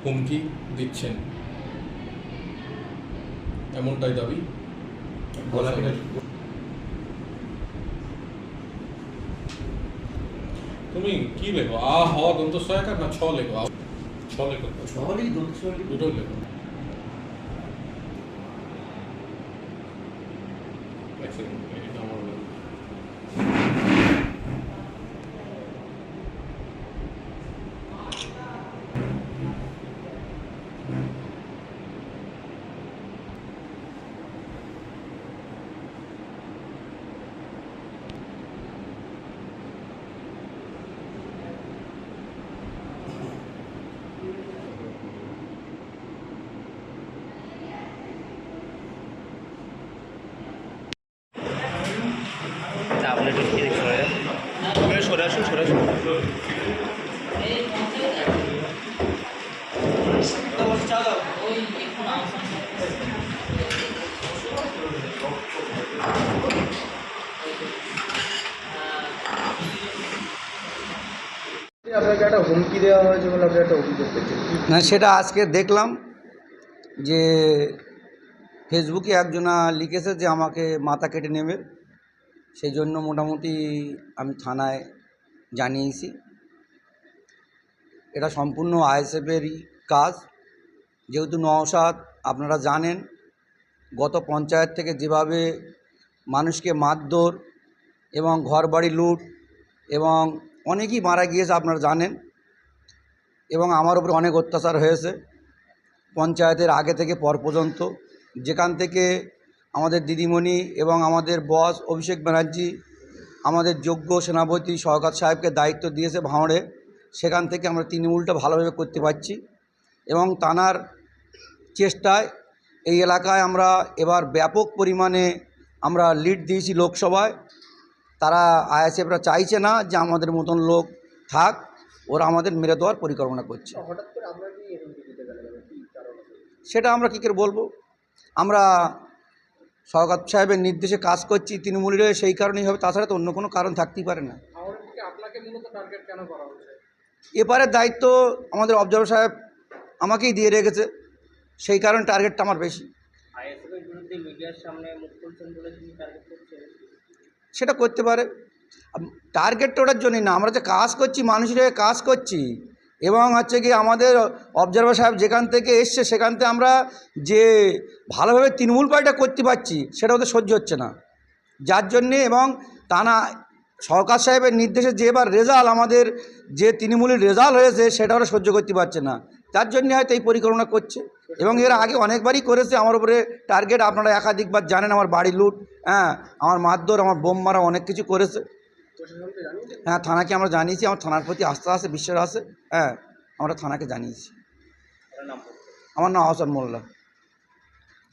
হুমকি দিচ্ছেন, এমনটাই দাবি। তুমি কি লেখো, আ হ দন্ত সহায়কার না ছ লেখো? ছ লেখো, দুটোই লেখো। এক সেকেন্ড, এটা আমার লেখো। আপনি একটু সরে আসুন, সরে আসুন। আপনাকে একটা হুমকি দেওয়া হয়েছে বলে আপনি একটা অভিযোগ পেয়েছেন। না, সেটা আজকে দেখলাম যে ফেসবুকে একজনা লিখেছে যে আমাকে মাথা কেটে নেবে। সেই জন্য মোটামুটি আমি থানায় জানিয়েছি। এটা সম্পূর্ণ আইএসএফেরই কাজ। যেহেতু নওশাদ আপনারা জানেন, গত পঞ্চায়েত থেকে যেভাবে মানুষকে মারধর এবং ঘরবাড়ি লুট এবং অনেকেই মারা গিয়েছে আপনারা জানেন, এবং আমার উপরে অনেক অত্যাচার হয়েছে পঞ্চায়েতের আগে থেকে পর পর্যন্ত। যেখান থেকে আমাদের দিদিমণি এবং আমাদের বস অভিষেক ব্যানার্জি আমাদের যোগ্য সেনাপতি শওকত সাহেবকে দায়িত্ব দিয়েছে ভাঁড়ে, সেখান থেকে আমরা তৃণমূলটা ভালোভাবে করতে পারছি। এবং তানার চেষ্টায় এই এলাকায় আমরা এবার ব্যাপক পরিমাণে আমরা লিড দিয়েছি লোকসভায়। তারা আইএসএফরা চাইছে না যে আমাদের মতন লোক থাক, ওরা আমাদের মেরে দেওয়ার পরিকল্পনা করছে। হঠাৎ করে আপনার কি এই হুমকি দিতে গেলেন, কি কারণ? সেটা আমরা কী করে বলবো? আমরা শওকত সাহেবের নির্দেশে কাজ করছি তৃণমূলীরা, সেই কারণেই হবে, তাছাড়া তো অন্য কোনো কারণ থাকতেই পারে না। আপনাকে মূলত টার্গেট কেন করা হচ্ছে? এপারের দায়িত্ব আমাদের অবজারভার সাহেব আমাকেই দিয়ে রেখেছে, সেই কারণে টার্গেটটা আমার বেশি। আইএসএফের বিরুদ্ধে মিডিয়ার সামনে মুখ খুলছেন বলে তিনি টার্গেট করছেন? সেটা করতে পারে। টার্গেটটা ওটার জন্যই না, আমরা যে কাজ করছি মানুষের হয়ে কাজ করছি, এবং হচ্ছে কি আমাদের অবজারভার সাহেব যেখান থেকে এসছে সেখান থেকে আমরা যে ভালোভাবে তৃণমূল পার্টিটা করতে পারছি সেটা ওদের সহ্য হচ্ছে না, যার জন্যে। এবং তা না, সরকার সাহেবের নির্দেশে যে এবার রেজাল্ট আমাদের যে তৃণমূলের রেজাল্ট হয়েছে সেটা ওরা সহ্য করতে পারছে না, তার জন্যে হয়তো এই পরিকল্পনা করছে। এবং এর আগে অনেকবারই করেছে আমার উপরে টার্গেট, আপনারা একাধিকবার জানেন, আমার বাড়ি লুট, আমার মারধর, আমার বোম মারা, অনেক কিছু করেছে। হ্যাঁ, থানাকে আমরা জানিয়েছি, আমার থানার প্রতি আস্থা আছে, বিশ্বাস আছে। আমরা থানাকে জানিয়েছি। আমার নাম আহসান মোল্লা।